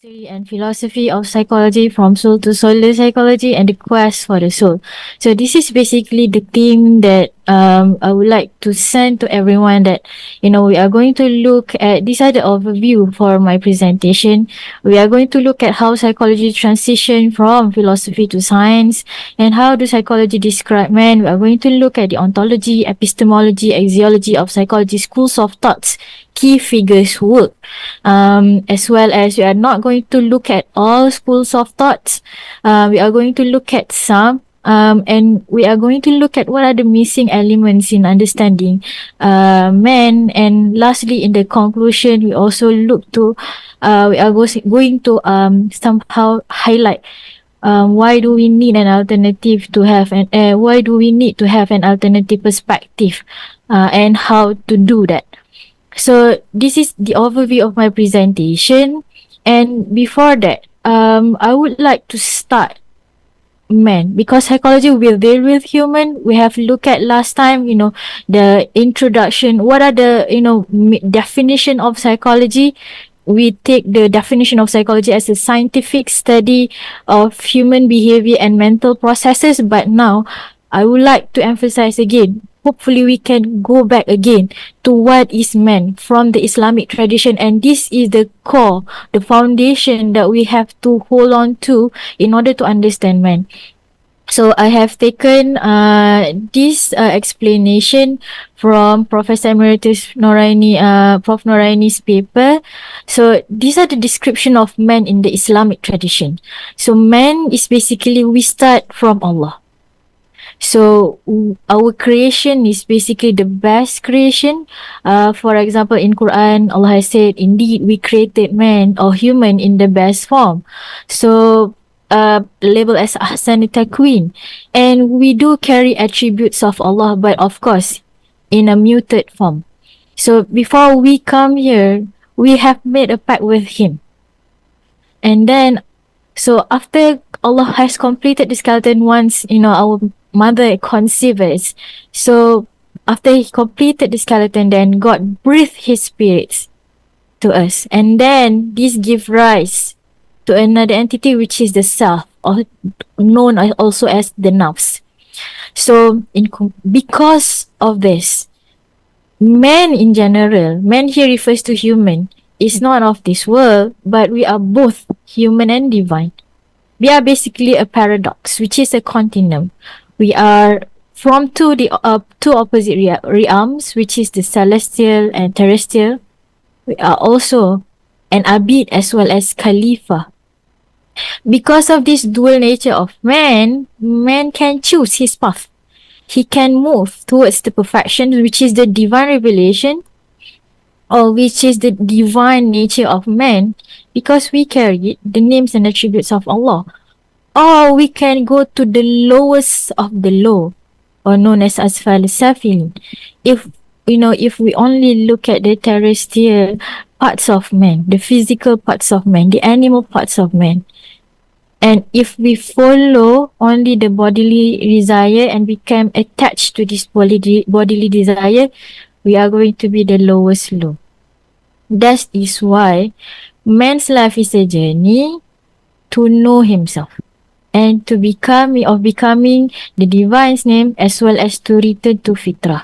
History and philosophy of psychology from soul to solar psychology and the quest for the soul. So this is basically the theme that I would like to send to everyone that we are going to look at these are the overview for my presentation. We are going to look at how psychology transition from philosophy to science and how do psychology describe man. We are going to look at the ontology, epistemology, axiology of psychology, schools of thoughts, key figures work, as well as we are not going to look at all schools of thoughts. We are going to look at some, and we are going to look at what are the missing elements in understanding man. And lastly, in the conclusion, we also look to, we are going to somehow highlight why do we need an alternative to have, and why do we need to have an alternative perspective, and how to do that. So this is the overview of my presentation. And before that, I would like to start man, because psychology will deal with human. We have looked at last time, the introduction. What are the, definition of psychology? We take the definition of psychology as a scientific study of human behavior and mental processes. But now, I would like to emphasize again, hopefully we can go back again to what is man from the Islamic tradition. And this is the core, the foundation that we have to hold on to in order to understand man. So I have taken this explanation from Professor Emeritus Noraini, Prof. Noraini's paper. So these are the description of man in the Islamic tradition. So man is basically, we start from Allah. So our creation is basically the best creation. For example, in Quran, Allah has said, indeed, we created man or human in the best form. So labeled as Ahsan Taqween. And we do carry attributes of Allah, but of course, in a muted form. So before we come here, we have made a pact with Him. And then, so after Allah has completed the skeleton once, our mother conceived us. So after He completed the skeleton, then God breathed His spirits to us. And then this gives rise to another entity, which is the self, or known also as the nafs. So because of this, man in general, man here refers to human, is not of this world, but we are both human and divine. We are basically a paradox, which is a continuum. We are from two opposite realms, which is the celestial and terrestrial. We are also an abid as well as khalifa. Because of this dual nature of man, man can choose his path. He can move towards the perfection, which is the divine revelation, or which is the divine nature of man, because we carry the names and attributes of Allah. Or we can go to the lowest of the low, or known as Asfal Safilin. If we only look at the terrestrial parts of man, the physical parts of man, the animal parts of man, and if we follow only the bodily desire and become attached to this bodily desire, we are going to be the lowest low. That is why man's life is a journey to know himself and to becoming the divine's name, as well as to return to fitrah.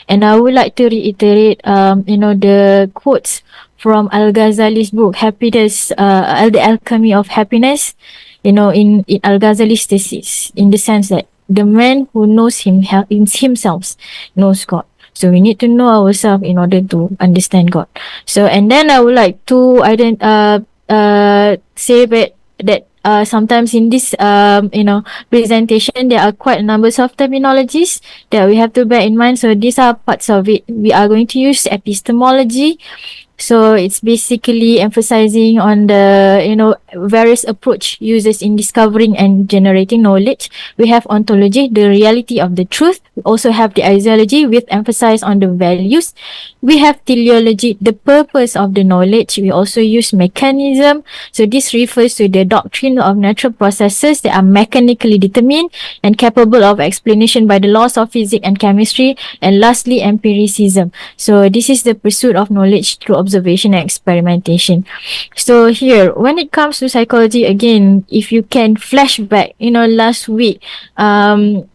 And I would like to reiterate, the quotes from Al-Ghazali's book, Happiness, The Alchemy of Happiness, in Al-Ghazali's thesis, in the sense that the man who knows himself knows God. So we need to know ourselves in order to understand God. So, and then I would like to say that sometimes in this presentation, there are quite numbers of terminologies that we have to bear in mind. So these are parts of it. We are going to use epistemology. So it's basically emphasizing on the, various approach uses in discovering and generating knowledge. We have ontology, the reality of the truth. We also have the axiology with emphasis on the values. We have teleology, the purpose of the knowledge. We also use mechanism. So this refers to the doctrine of natural processes that are mechanically determined and capable of explanation by the laws of physics and chemistry. And lastly, empiricism. So this is the pursuit of knowledge through observation and experimentation. So here, when it comes to psychology, again, if you can flashback, last week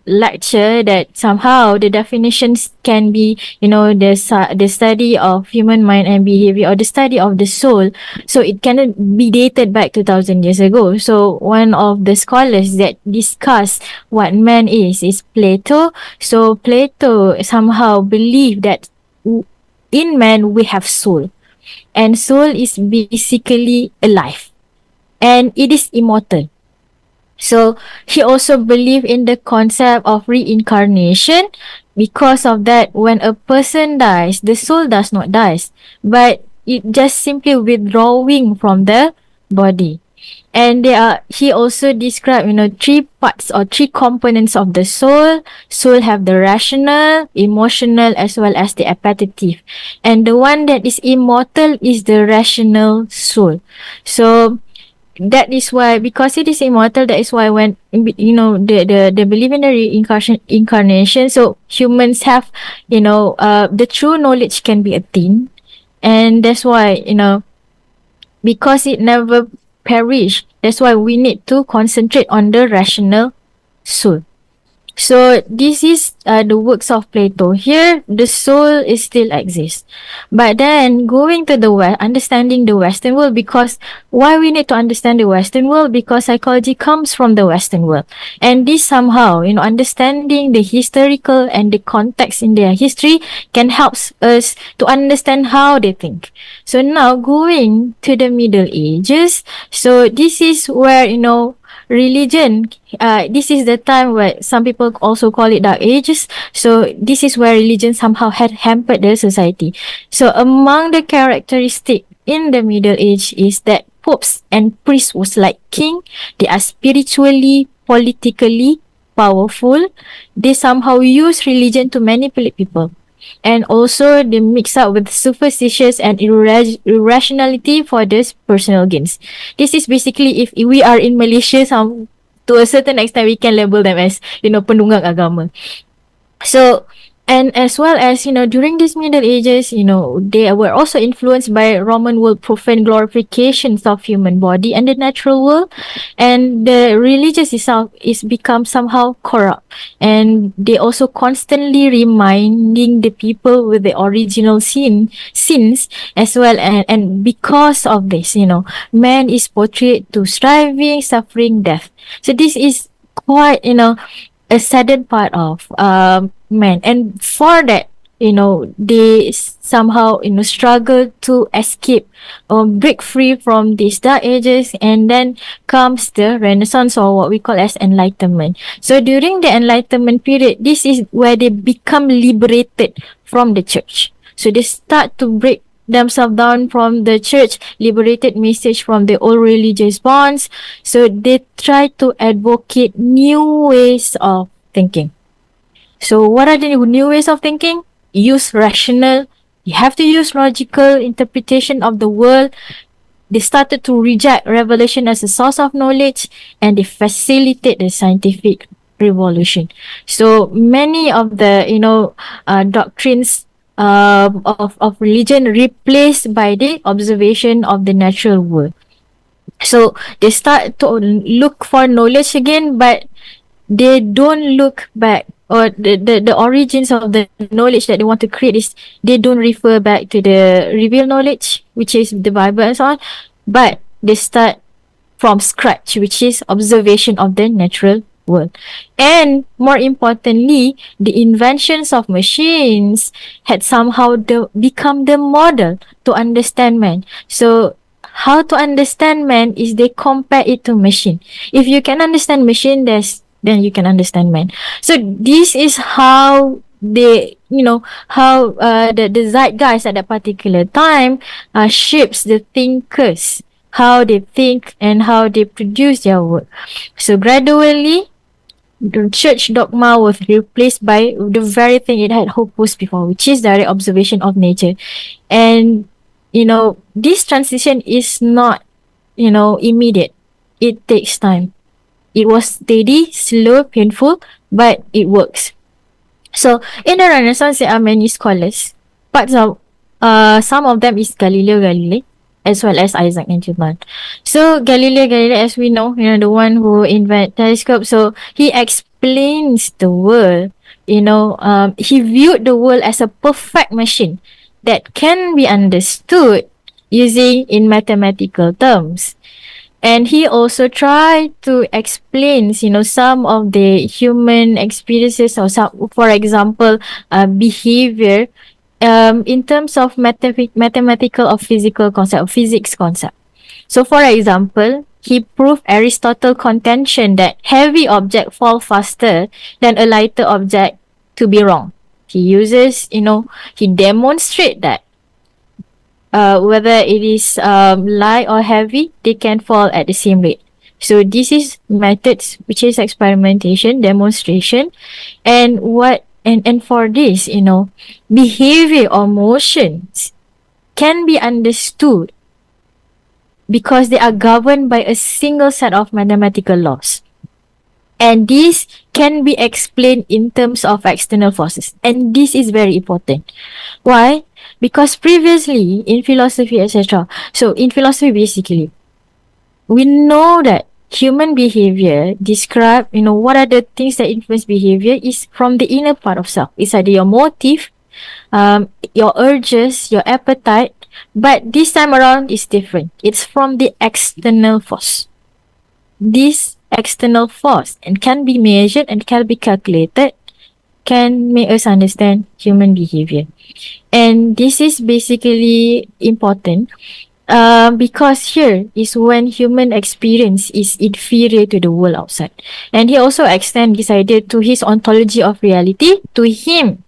lecture, that somehow the definitions can be, the study of human mind and behavior, or the study of the soul. So it cannot be dated back 2,000 years ago. So one of the scholars that discuss what man is Plato. So Plato somehow believed that in man we have soul, and soul is basically alive, and it is immortal. So he also believed in the concept of reincarnation. Because of that, when a person dies, the soul does not die, but it just simply withdrawing from the body. And he also described, three parts or three components of the soul. Soul have the rational, emotional, as well as the appetitive. And the one that is immortal is the rational soul. So that is why, because it is immortal, that is why when, the belief in the reincarnation, so humans have, the true knowledge can be attained. And that's why, because it never perish, that's why we need to concentrate on the rational soul. So this is the works of Plato. Here, the soul is still exists. But then going to the West, understanding the Western world, because why we need to understand the Western world? Because psychology comes from the Western world. And this somehow, understanding the historical and the context in their history can help us to understand how they think. So now going to the Middle Ages, so this is where, religion, this is the time where some people also call it Dark Ages. So this is where religion somehow had hampered the society. So among the characteristic in the Middle Age is that popes and priests was like king. They are spiritually, politically powerful. They somehow use religion to manipulate people. And also they mix up with superstitious and irrationality for this personal gains. This is basically, if we are in Malaysia, to a certain extent we can label them as, penunggang agama. So, and as well as, during these Middle Ages, they were also influenced by Roman world profane glorifications of human body and the natural world. And the religious itself is become somehow corrupt. And they also constantly reminding the people with the original sins as well. And because of this, man is portrayed to striving, suffering, death. So this is quite, a saddened part of men. And for that, they somehow, struggle to escape or break free from these Dark Ages. And then comes the Renaissance, or what we call as Enlightenment. So during the Enlightenment period, this is where they become liberated from the church. So they start to break themselves down from the church, liberated message from the old religious bonds. So they try to advocate new ways of thinking. So what are the new ways of thinking? Use rational. You have to use logical interpretation of the world. They started to reject revelation as a source of knowledge, and they facilitate the scientific revolution. So many of the doctrines of religion replaced by the observation of the natural world. So they start to look for knowledge again, but they don't look back, or the origins of the knowledge that they want to create is, they don't refer back to the revealed knowledge, which is the Bible and so on, but they start from scratch, which is observation of the natural world. And more importantly, the inventions of machines had somehow become the model to understand man. So how to understand man is they compare it to machine. If you can understand machine, then you can understand man. So this is how they, how the zeitgeist at that particular time shapes the thinkers, how they think and how they produce their work. So gradually, the church dogma was replaced by the very thing it had proposed before, which is direct observation of nature. And, this transition is not, immediate. It takes time. It was steady, slow, painful, but it works. So in the Renaissance, there are many scholars. Parts of some of them is Galileo Galilei as well as Isaac Newton. So Galileo Galilei, as we know, the one who invented telescope. So he explains the world. He viewed the world as a perfect machine that can be understood using in mathematical terms. And he also tried to explain, some of the human experiences or some, for example, behavior in terms of mathematical or physical concept, or physics concept. So, for example, he proved Aristotle's contention that heavy object fall faster than a lighter object to be wrong. He uses, he demonstrate that whether it is light or heavy, they can fall at the same rate. So this is methods which is experimentation, demonstration, and for this, behavior or motions can be understood because they are governed by a single set of mathematical laws. And this can be explained in terms of external forces. And this is very important. Why? Because previously in philosophy, etc. So in philosophy, basically, we know that human behavior describe, what are the things that influence behavior is from the inner part of self. It's either your motive, your urges, your appetite. But this time around is different. It's from the external force. This external force and can be measured and can be calculated can make us understand human behavior. And this is basically important because here is when human experience is inferior to the world outside. And he also extends this idea to his ontology of reality. To him,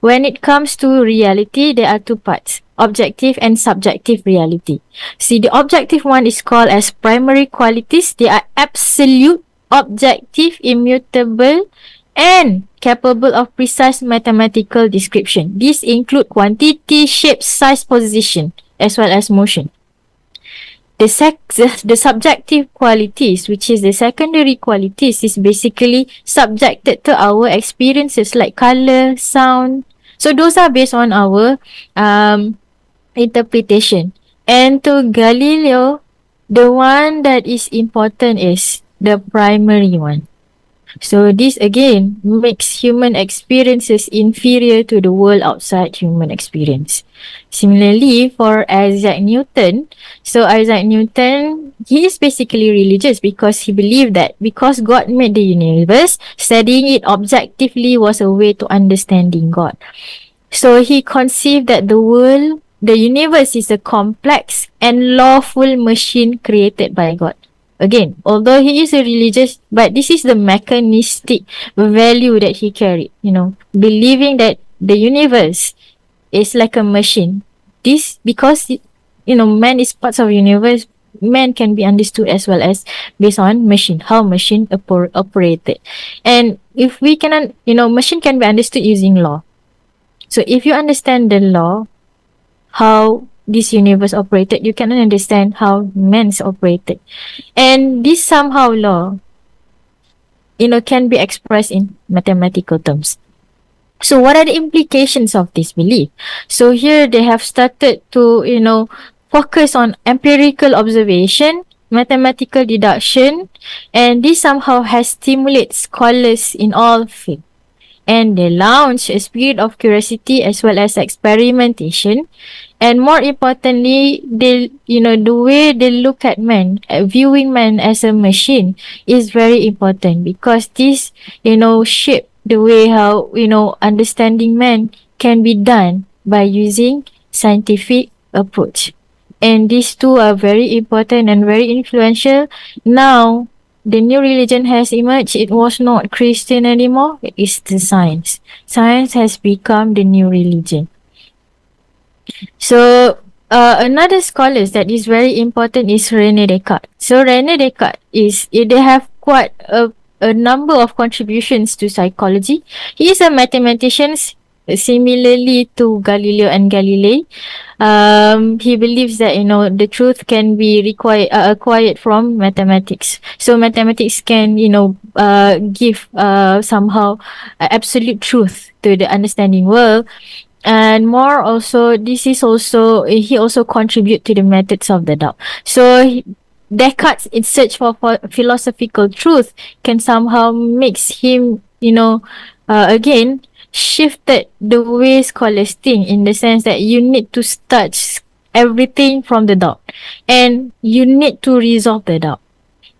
when it comes to reality, there are two parts, objective and subjective reality. See, the objective one is called as primary qualities. They are absolute, objective, immutable, and capable of precise mathematical description. These include quantity, shape, size, position, as well as motion. The subjective qualities, which is the secondary qualities, is basically subjected to our experiences like color, sound. So those are based on our interpretation. And to Galileo, the one that is important is the primary one. So this again makes human experiences inferior to the world outside human experience. Similarly, for Isaac Newton, he is basically religious because he believed that because God made the universe, studying it objectively was a way to understanding God. So he conceived that the universe is a complex and lawful machine created by God. Again, although he is a religious, but this is the mechanistic value that he carried, believing that the universe is like a machine. This, because, man is parts of the universe, man can be understood as well as based on machine, how machine operated. And if we cannot, machine can be understood using law. So if you understand the law, how this universe operated, you can understand how man's operated. And this somehow law, can be expressed in mathematical terms. So what are the implications of this belief? So here they have started to, focus on empirical observation, mathematical deduction, and this somehow has stimulated scholars in all fields. And they launch a spirit of curiosity as well as experimentation. And more importantly, the way they look at man, viewing man as a machine is very important because this, shape the way how, understanding man can be done by using scientific approach. And these two are very important and very influential. Now, the new religion has emerged. It was not Christian anymore. It is the science. Science has become the new religion. So, another scholars that is very important is René Descartes. So, René Descartes they have quite a number of contributions to psychology. He is a mathematician, similarly to Galileo and Galilei. He believes that, the truth can be acquired from mathematics. So mathematics can, give somehow absolute truth to the understanding world. And more also, this is also, he also contribute to the methods of the doubt. So Descartes, in search for philosophical truth, can somehow makes him, again, shifted the way scholars think, in the sense that you need to start everything from the doubt, and you need to resolve the doubt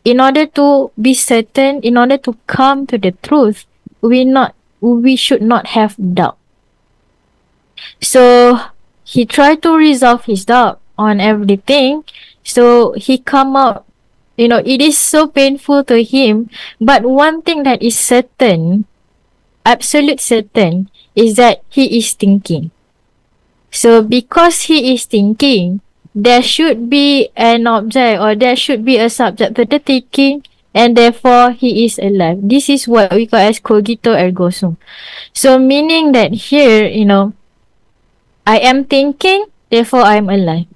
in order to be certain, in order to come to the truth. We should not have doubt. So he tried to resolve his doubt on everything. So he come out, it is so painful to him. But one thing that is certain, absolute certain, is that he is thinking. So because he is thinking, there should be an object, or there should be a subject to the thinking, and therefore he is alive. This is what we call as cogito ergo sum. So meaning that here, I am thinking, therefore I am alive.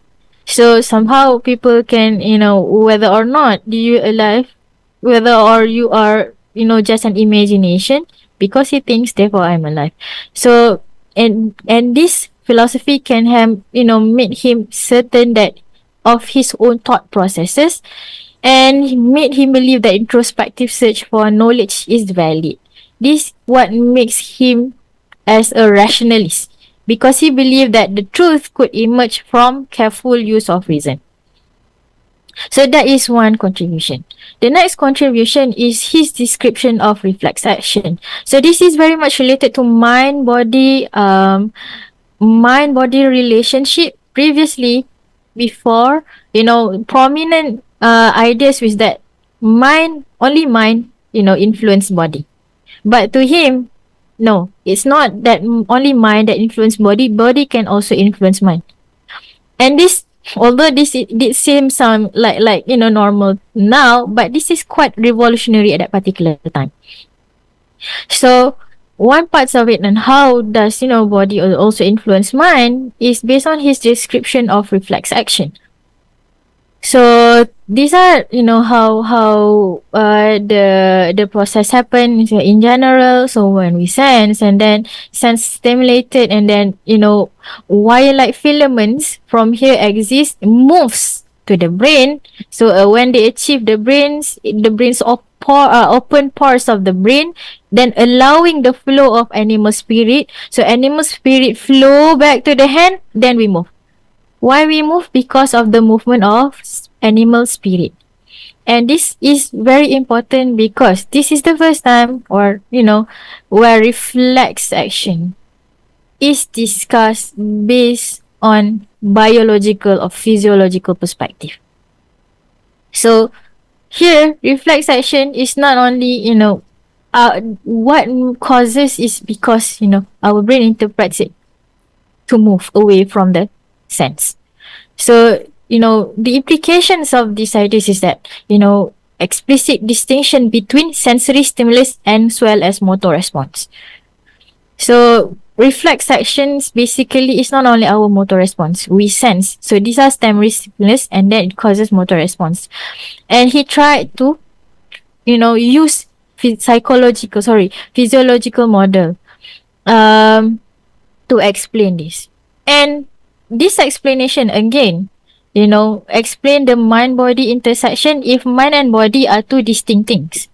So somehow people can, whether or not you alive, whether or you are, just an imagination, because he thinks, therefore I'm alive. So, and this philosophy can have, made him certain that of his own thought processes, and made him believe that introspective search for knowledge is valid. This what makes him as a rationalist, because he believed that the truth could emerge from careful use of reason. So that is one contribution. The next contribution is his description of reflex action. So this is very much related to mind-body relationship. Previously, before, prominent ideas with that only mind, influence body. But to him, no, it's not that only mind that influence body. Body can also influence mind. And this, although this seems like normal now, but this is quite revolutionary at that particular time. So one part of it, and how does body also influence mind, is based on his description of reflex action. So these are how the process happens in general. So when we sense, and then sense stimulated, and then wire-like filaments from here exist, moves to the brain. So when they achieve the brain's open pores of the brain, then allowing the flow of animal spirit. So animal spirit flow back to the hand, then we move. Why we move? Because of the movement of animal spirit. And this is very important, because this is the first time, or where reflex action is discussed based on biological or physiological perspective. So here, reflex action is not only what causes is because our brain interprets it to move away from the sense. So the implications of these ideas is that explicit distinction between sensory stimulus and as well as motor response. So reflex actions basically is not only our motor response, we sense. So these are sensory stimulus, and then it causes motor response. And he tried to use physiological model to explain this. And this explanation again, explain the mind-body intersection if mind and body are two distinct things.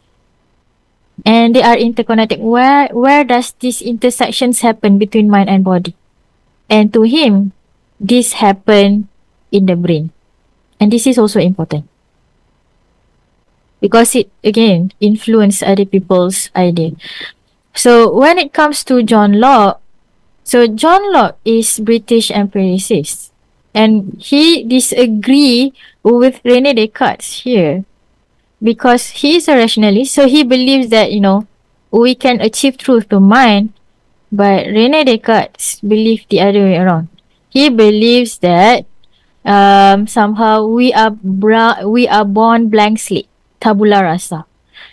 And they are interconnected. Where does these intersections happen between mind and body? And to him, this happen in the brain. And this is also important, because it, again, influence other people's idea. So when it comes to John Locke, so John Locke is British empiricist, and he disagree with René Descartes here, because he is a rationalist. So he believes that we can achieve truth to mind, but René Descartes believed the other way around. He believes that somehow we are born blank slate, tabula rasa.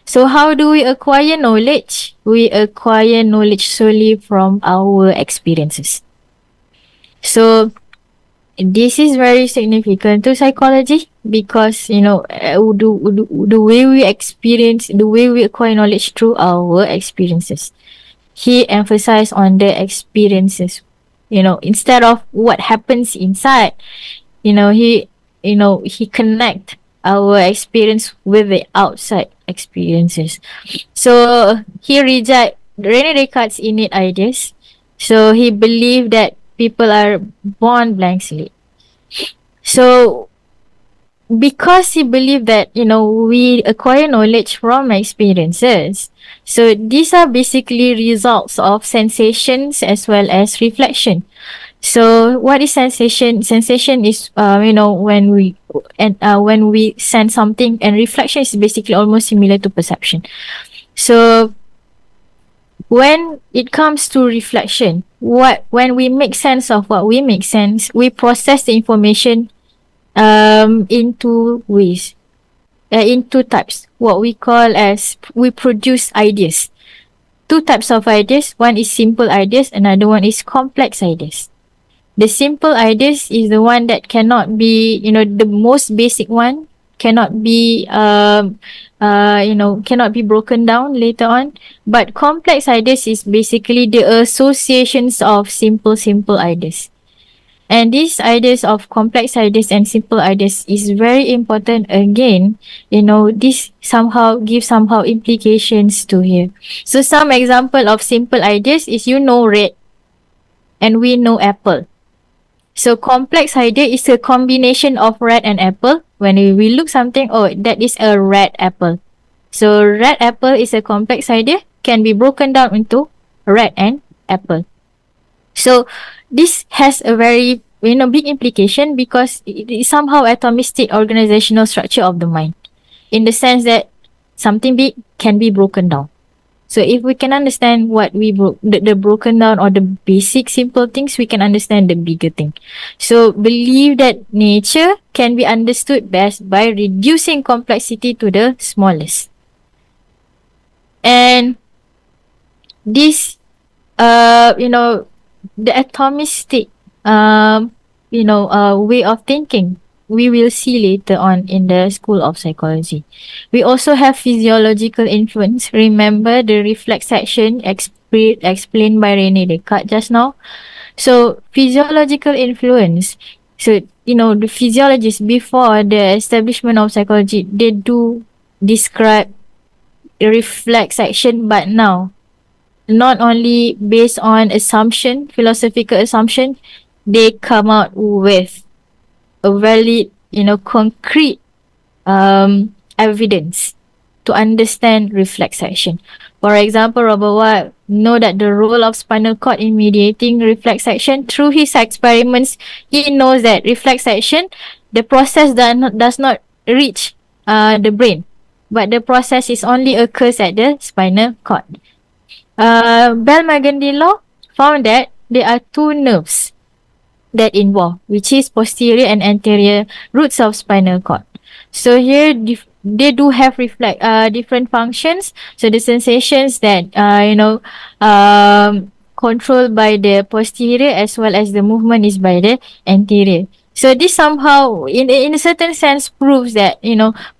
So how do we acquire knowledge? We acquire knowledge solely from our experiences. So this is very significant to psychology, because the way we experience, the way we acquire knowledge, through our experiences. He emphasized on the experiences. instead of what happens inside, he connect our experience with the outside experiences. So he reject Rene Descartes' innate ideas. So he believed that people are born blank slate. So because he believed that we acquire knowledge from experiences, so these are basically results of sensations as well as reflection. So what is sensation? Sensation is when we sense something, and reflection is basically almost similar to perception. So when it comes to reflection, when we make sense of what we make sense, we process the information into ways, into types, what we call as we produce ideas. Two types of ideas. One is simple ideas, another one is complex ideas. The simple ideas is the one that cannot be, the most basic one cannot be, cannot be broken down later on. But complex ideas is basically the associations of simple ideas. And these ideas of complex ideas and simple ideas is very important. Again, this somehow implications to here. So some example of simple ideas is red and we know apple. So complex idea is a combination of red and apple. When we look something, that is a red apple. So red apple is a complex idea, can be broken down into red and apple. So this has a very big implication because it is somehow atomistic organizational structure of the mind, in the sense that something big can be broken down. So if we can understand what we broke, the broken down or the basic simple things, we can understand the bigger thing. So believe that nature can be understood best by reducing complexity to the smallest. And this, the atomistic, way of thinking, we will see later on in the School of Psychology. We also have physiological influence. Remember the reflex section explained by Rene Descartes just now? So physiological influence. So, the physiologists before the establishment of psychology, they do describe the reflex section, but now, not only based on assumption, philosophical assumption, they come out with a valid, concrete evidence to understand reflex action. For example, Robert Watt know that the role of spinal cord in mediating reflex action. Through his experiments, he knows that reflex action, the process does not reach the brain, but the process is only occurs at the spinal cord. Bell-Magendie found that there are two nerves that involve, which is posterior and anterior roots of spinal cord. So here they do have different functions. So the sensations that controlled by the posterior as well as the movement is by the anterior. So this somehow, in a certain sense, proves that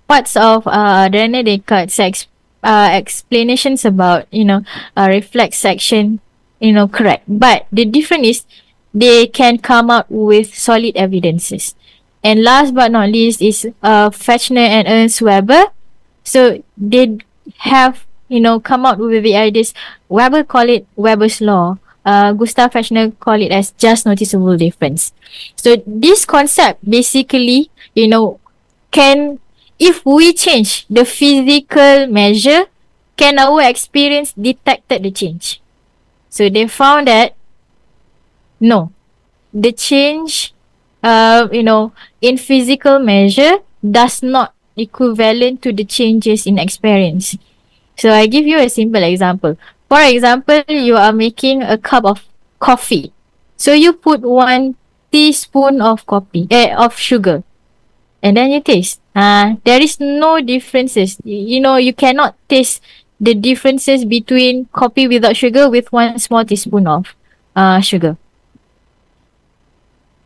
parts of Rene Descartes' explanations about reflex section correct. But the difference is they can come up with solid evidences. And last but not least is Fechner and Ernst Weber. So they have come out with the ideas. Weber call it Weber's law. Gustav Fechner call it as just noticeable difference. So this concept basically can, if we change the physical measure, can our experience detected the change? So they found that no, the change in physical measure does not equivalent to the changes in experience. So I give you a simple example. For example, you are making a cup of coffee. So you put 1 teaspoon of of sugar, and then you taste. There is no differences. You cannot taste the differences between coffee without sugar with 1 small teaspoon of sugar.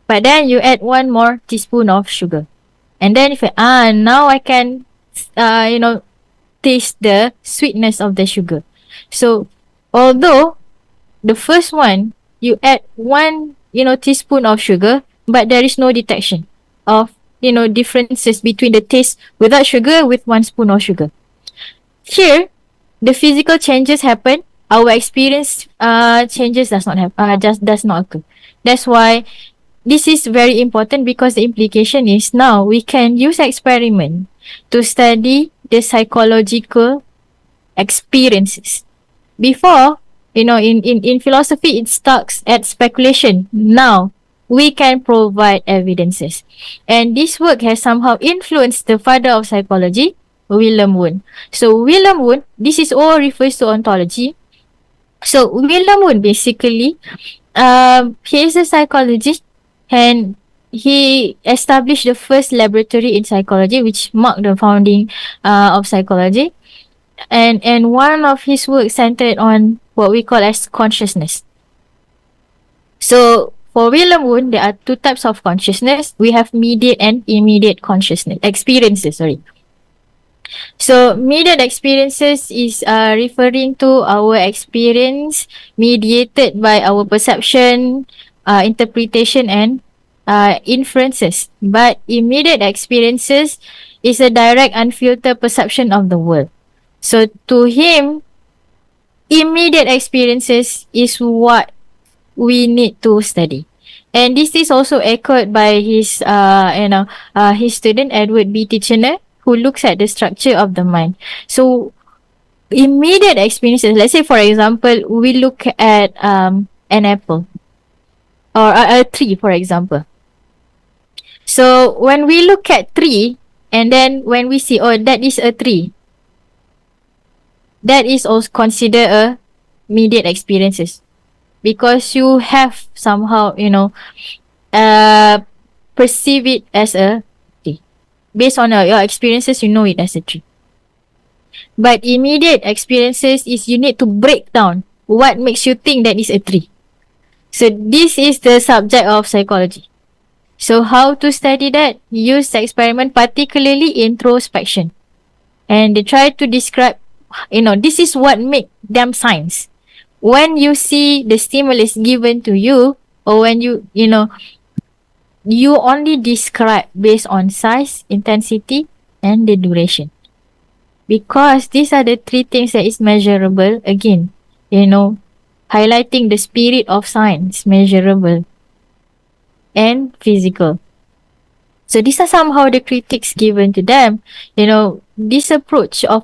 But then you add 1 more teaspoon of sugar. And then if now I can, taste the sweetness of the sugar. So, although the first one, you add 1 teaspoon of sugar, but there is no detection of differences between the taste without sugar with 1 spoon of sugar. Here, the physical changes happen. Our experience changes just does not occur. That's why this is very important, because the implication is now we can use experiment to study the psychological experiences. Before, in philosophy, it starts at speculation. Now, we can provide evidences. And this work has somehow influenced the father of psychology, William Wundt. So, William Wundt, this is all refers to ontology. So, William Wundt basically, he is a psychologist, and he established the first laboratory in psychology, which marked the founding of psychology. And one of his work centered on what we call as consciousness. So for William Wundt, there are 2 types of consciousness. We have mediate and immediate consciousness experiences. So mediate experiences is referring to our experience mediated by our perception, interpretation, and inferences. But immediate experiences is a direct, unfiltered perception of the world. So to him, immediate experiences is what we need to study. And this is also echoed by his student Edward B. Titchener, who looks at the structure of the mind. So immediate experiences, let's say for example, we look at an apple or a tree, for example. So when we look at tree, and then when we see, oh, that is a tree, that is also considered a immediate experiences, because you have somehow perceive it as a tree. Based on your experiences, you know it as a tree. But immediate experiences is you need to break down what makes you think that is a tree. So this is the subject of psychology. So how to study that? Use experiment, particularly introspection. And they try to describe, this is what make them science. When you see the stimulus given to you, or when you only describe based on size, intensity, and the duration. Because these are the 3 things that is measurable. Again, highlighting the spirit of science, measurable and physical. So these are somehow the critiques given to them. This approach of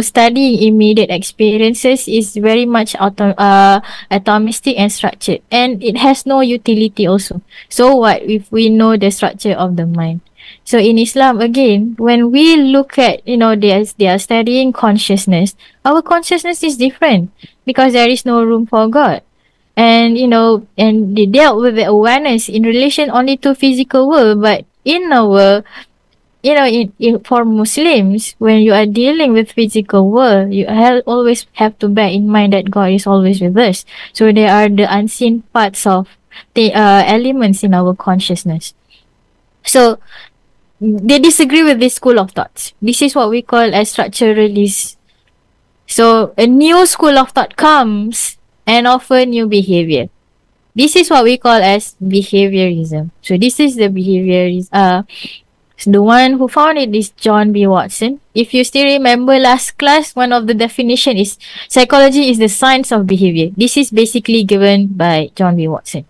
studying immediate experiences is very much atomistic and structured, and it has no utility also. So what if we know the structure of the mind? So in Islam, again, when we look at they are studying consciousness, our consciousness is different, because there is no room for God. And and they dealt with the awareness in relation only to physical world. But in our for Muslims, when you are dealing with physical world, you always have to bear in mind that God is always with us. So there are the unseen parts of the elements in our consciousness. So they disagree with this school of thoughts. This is what we call as structuralist. So a new school of thought comes and offer new behavior. This is what we call as behaviorism. So this is the behaviorism. The one who found it is John B. Watson. If you still remember last class, one of the definition is psychology is the science of behavior. This is basically given by John B. Watson.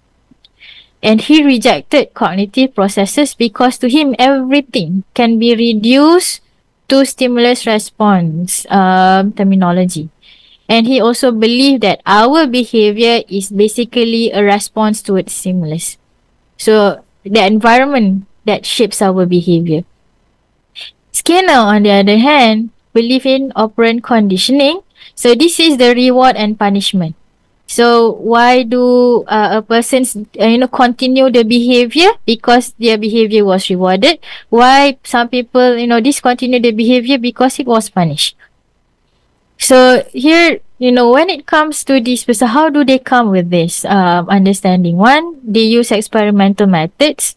And he rejected cognitive processes because to him everything can be reduced to stimulus response terminology. And he also believed that our behavior is basically a response to its stimulus. So the environment that shapes our behavior. Skinner, on the other hand, believe in operant conditioning. So this is the reward and punishment. So why do a person continue the behavior? Because their behavior was rewarded. Why some people discontinue the behavior? Because it was punished. So here, when it comes to this person, how do they come with this understanding? One, they use experimental methods.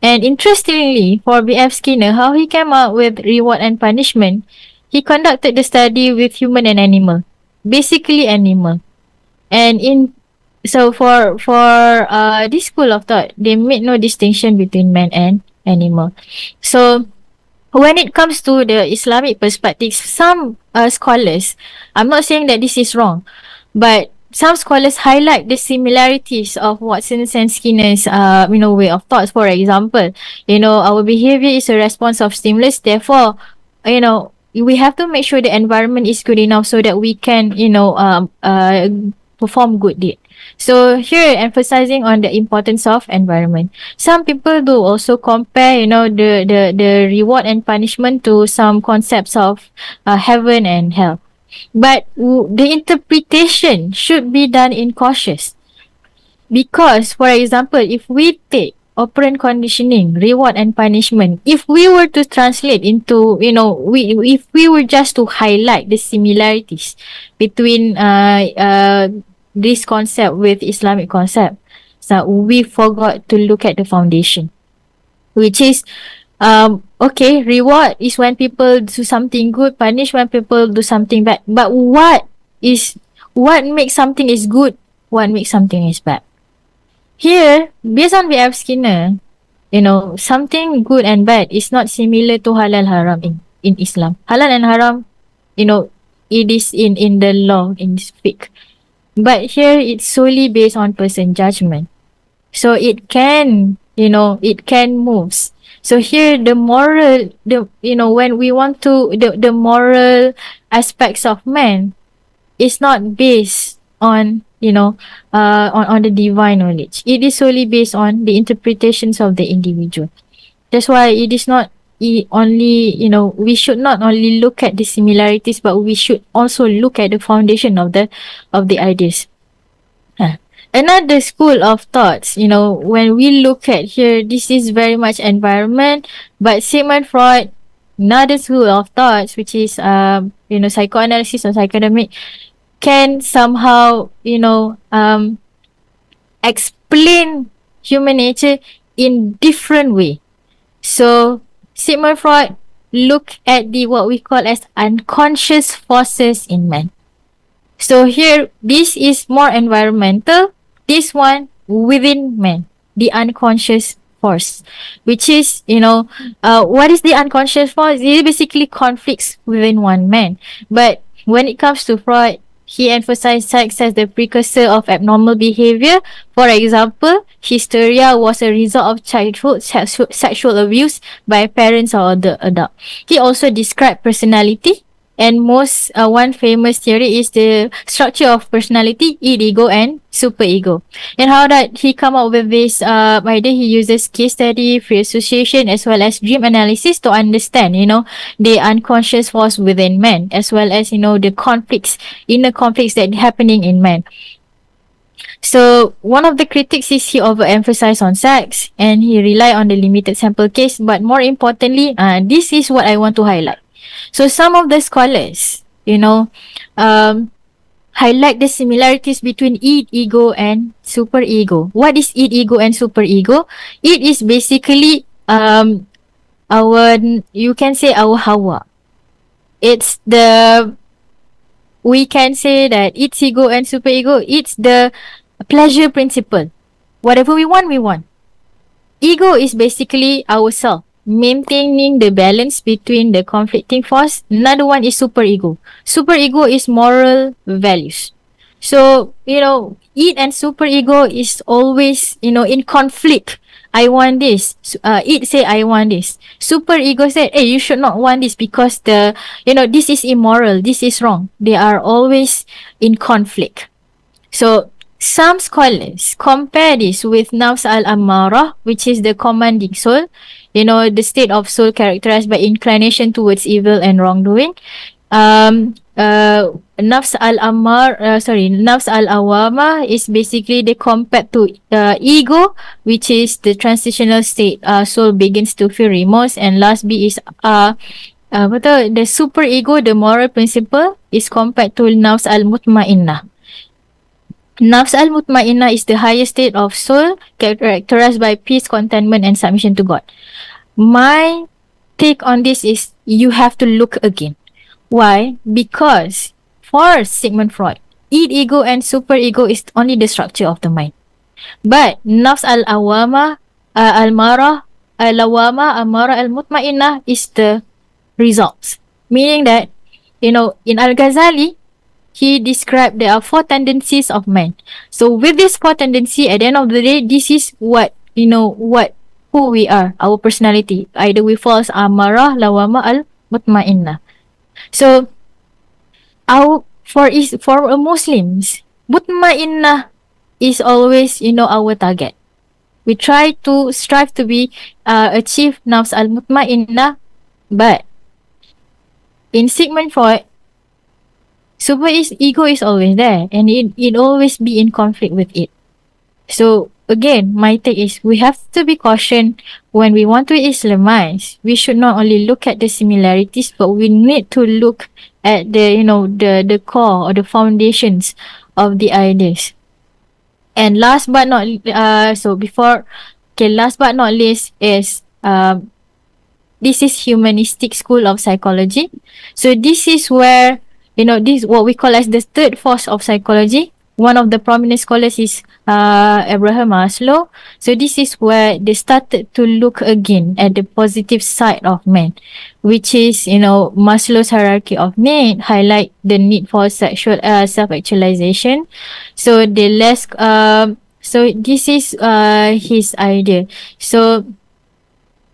And interestingly, for B.F. Skinner, how he came up with reward and punishment, he conducted the study with human and animal. Basically animal. And in So this school of thought, they made no distinction between man and animal. So when it comes to the Islamic perspective, some scholars, I'm not saying that this is wrong, but some scholars highlight the similarities of Watson's and Skinner's, way of thoughts. For example, our behavior is a response of stimulus. Therefore, we have to make sure the environment is good enough so that we can, perform good deed. So here, emphasizing on the importance of environment. Some people do also compare, the reward and punishment to some concepts of heaven and hell. But the interpretation should be done in cautious. Because, for example, if we take operant conditioning, reward and punishment, if we were to translate into, if we were just to highlight the similarities between this concept with Islamic concept, so we forgot to look at the foundation, which is okay, reward is when people do something good, punish when people do something bad. But what makes something is good, what makes something is bad? Here, based on V.F. Skinner, something good and bad is not similar to halal haram in Islam. Halal and haram, it is in the law, in fiqh. But here it's solely based on person judgment. So it can move. So here the moral, when we want to, the moral aspects of man is not based on, on the divine knowledge. It is solely based on the interpretations of the individual. That's why it is not only, we should not only look at the similarities, but we should also look at the foundation of the ideas. Another school of thoughts, when we look at here, this is very much environment, but Sigmund Freud, another school of thoughts, which is, psychoanalysis or psychodynamic, can somehow, explain human nature in different way. So Sigmund Freud look at what we call as unconscious forces in man. So here, this is more environmental. This one within man, the unconscious force, which is, what is the unconscious force? It is basically conflicts within one man. But when it comes to Freud, he emphasized sex as the precursor of abnormal behavior. For example, hysteria was a result of childhood sexual abuse by parents or the adult. He also described personality, and most one famous theory is the structure of personality, id, ego, and superego. And how that he come up with this idea? He uses case study, free association, as well as dream analysis to understand, the unconscious force within man, as well as, the conflicts, inner conflicts that happening in man. So one of the critics is he overemphasized on sex and he relied on the limited sample case. But more importantly, this is what I want to highlight. So some of the scholars, highlight the similarities between id, ego, and superego. What is id, ego, and superego? It is basically you can say our hawa. It's we can say that it's ego and superego. It's the pleasure principle. Whatever we want, we want. Ego is basically ourself, maintaining the balance between the conflicting force. Another one is superego. Superego is moral values. So, id and superego is always, in conflict. I want this. Id say I want this. Superego said, hey, you should not want this because this is immoral. This is wrong. They are always in conflict. So, some scholars compare this with nafs al-ammarah, which is the commanding soul, the state of soul characterized by inclination towards evil and wrongdoing. Nafs al-awwama is basically the compared to ego, which is the transitional state. Soul begins to feel remorse, and last B is the super ego, the moral principle, is compared to nafs al-mutmainnah. Nafs al-mutmainnah is the highest state of soul characterized by peace, contentment, and submission to God. My take on this is you have to look again. Why? Because for Sigmund Freud, id ego and super ego is only the structure of the mind. But nafs al-awama, al-marah, al-lawama, al-marah, al-mutmainah is the results. Meaning that, in Al-Ghazali, he described there are four tendencies of man. So with this four tendency, at the end of the day, this is what, who we are, our personality. Either we falls amarah, lawama, al-mutmainah. So, for a Muslims, mutmainnah is always, our target. We try to strive to be achieve nafs al-mutmainnah, but in Sigmund Freud, ego is always there, and it always be in conflict with it. So again, my take is we have to be cautioned when we want to Islamize. We should not only look at the similarities, but we need to look at the core or the foundations of the ideas. And last but not last but not least is this is humanistic school of psychology. So this is where, this is what we call as the third force of psychology. One of the prominent scholars is Abraham Maslow. So this is where they started to look again at the positive side of man, which is, Maslow's hierarchy of need highlight the need for sexual self-actualization. So so this is his idea. So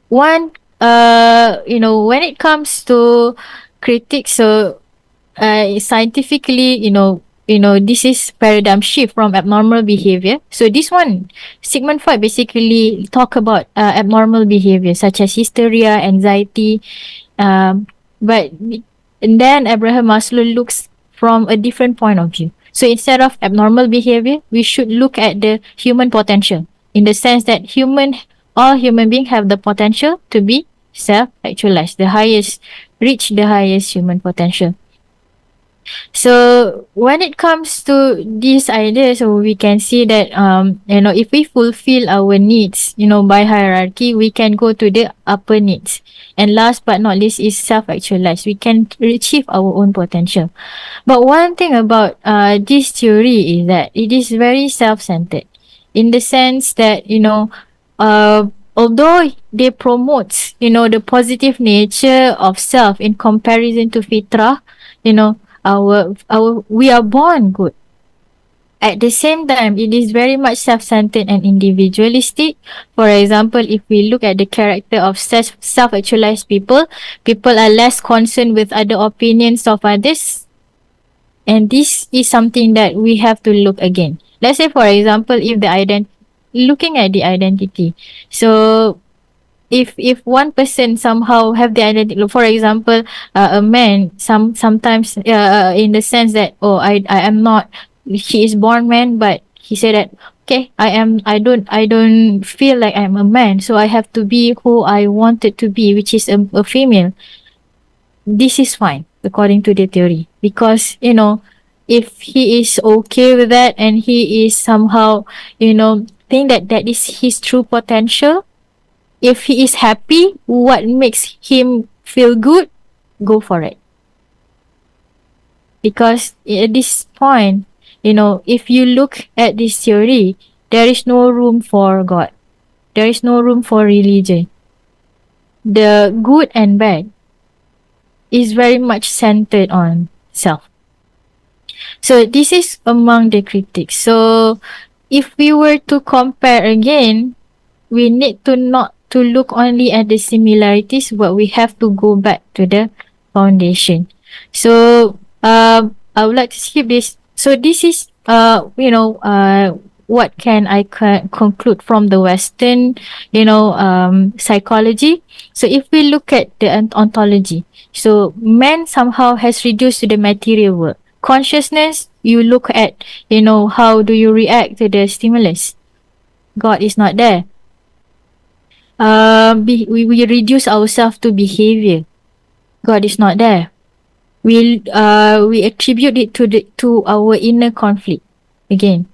one, when it comes to critics, so scientifically, this is paradigm shift from abnormal behavior. So this one, Sigmund Freud basically talk about abnormal behavior such as hysteria, anxiety, but and then Abraham Maslow looks from a different point of view. So instead of abnormal behavior, we should look at the human potential, in the sense that all human beings have the potential to be self-actualized, reach the highest human potential. So when it comes to this idea, so we can see that if we fulfill our needs, by hierarchy, we can go to the upper needs. And last but not least is self-actualized. We can achieve our own potential. But one thing about this theory is that it is very self-centered, in the sense that although they promote the positive nature of self in comparison to fitrah, we are born good. At the same time, it is very much self-centered and individualistic. For example, if we look at the character of self-actualized people are less concerned with other opinions of others. And this is something that we have to look again. Let's say, for example, looking at the identity. So if one person somehow have the identity, for example, a man sometimes in the sense that, I am not, he is born man, but he said that, okay, I don't feel like I'm a man, so I have to be who I wanted to be, which is a female. This is fine according to the theory, because if he is okay with that, and he is somehow think that is his true potential, if he is happy, what makes him feel good, go for it. Because at this point, if you look at this theory, there is no room for God. There is no room for religion. The good and bad is very much centered on self. So this is among the critics. So if we were to compare again, we need to not to look only at the similarities, but we have to go back to the foundation. So I would like to skip this. So this is what can I conclude from the Western psychology. So if we look at the ontology, so man somehow has reduced to the material world. Consciousness, you look at how do you react to the stimulus. God is not there. We reduce ourselves to behavior. God is not there. We attribute it to our inner conflict. Again,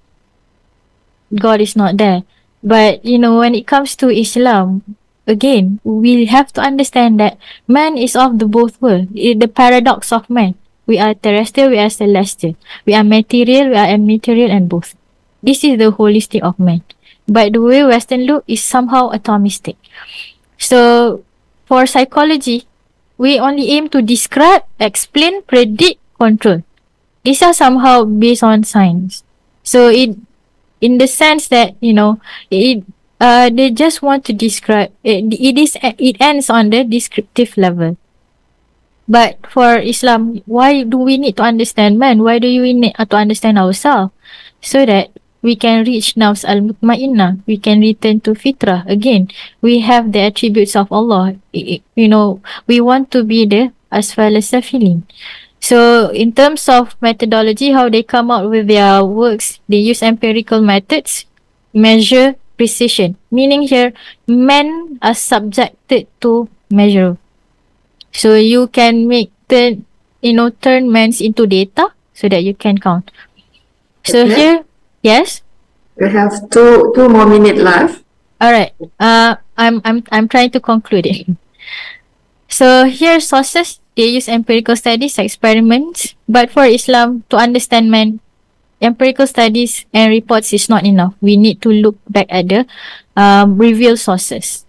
God is not there. But when it comes to Islam, again, we have to understand that man is of the both world. The paradox of man. We are terrestrial, we are celestial. We are material, we are immaterial, and both. This is the holistic of man. But the way Western look is somehow atomistic. So, for psychology, we only aim to describe, explain, predict, control. These are somehow based on science. So, in the sense that, it they just want to describe it ends on the descriptive level. But for Islam, why do we need to understand man? Why do we need to understand ourselves? So that we can reach nafs al-mutmainnah. We can return to fitrah again. We have the attributes of Allah. We want to be the asfal safilin. So in terms of methodology, how they come out with their works, they use empirical methods, measure precision. Meaning here, men are subjected to measure. So you can turn mens into data so that you can count. So Okay. here, yes. We have two more minutes left. All right. I'm trying to conclude it. So here sources, they use empirical studies, experiments. But for Islam, to understand man, empirical studies and reports is not enough. We need to look back at the revealed sources.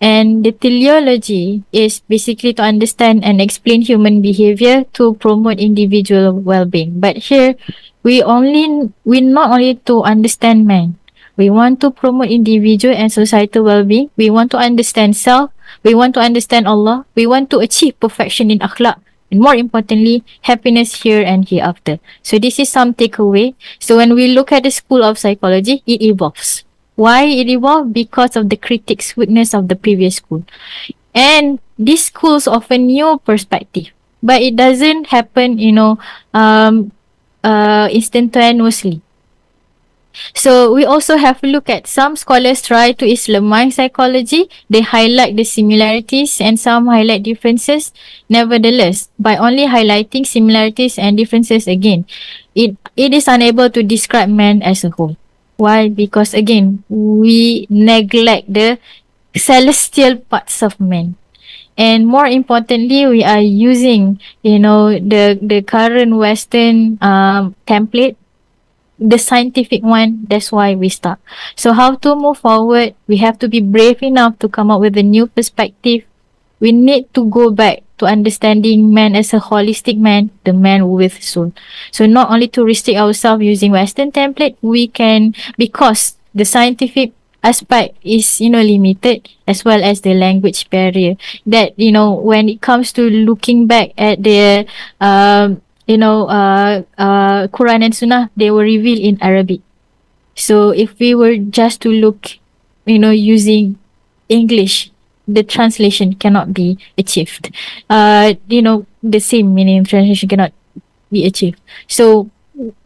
And the teleology is basically to understand and explain human behavior to promote individual well-being. But here, we not only to understand man. We want to promote individual and societal well-being. We want to understand self. We want to understand Allah. We want to achieve perfection in akhlaq. And more importantly, happiness here and hereafter. So this is some takeaway. So when we look at the school of psychology, it evolves. Why it evolved? Because of the critics' weakness of the previous school. And these schools offer new perspective. But it doesn't happen, instantaneously. So we also have to look at some scholars try to Islamize psychology. They highlight the similarities and some highlight differences. Nevertheless, by only highlighting similarities and differences again, it is unable to describe man as a whole. Why? Because again, we neglect the celestial parts of man. And more importantly, we are using, the current Western template, the scientific one. That's why we stop. So how to move forward? We have to be brave enough to come up with a new perspective. We need to go back to understanding man as a holistic man, the man with soul. So not only to restrict ourselves using Western template, we can, because the scientific aspect is, limited, as well as the language barrier. That, when it comes to looking back at the, Quran and Sunnah, they were revealed in Arabic. So if we were just to look, using English, the translation cannot be achieved. The same meaning translation cannot be achieved. So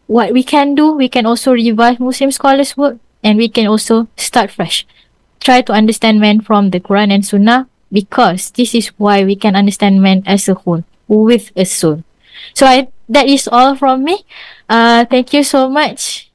what we can do, we can also revise Muslim scholars' work, and we can also start fresh. Try to understand man from the Quran and Sunnah, because this is why we can understand man as a whole with a soul. So that is all from me. Thank you so much.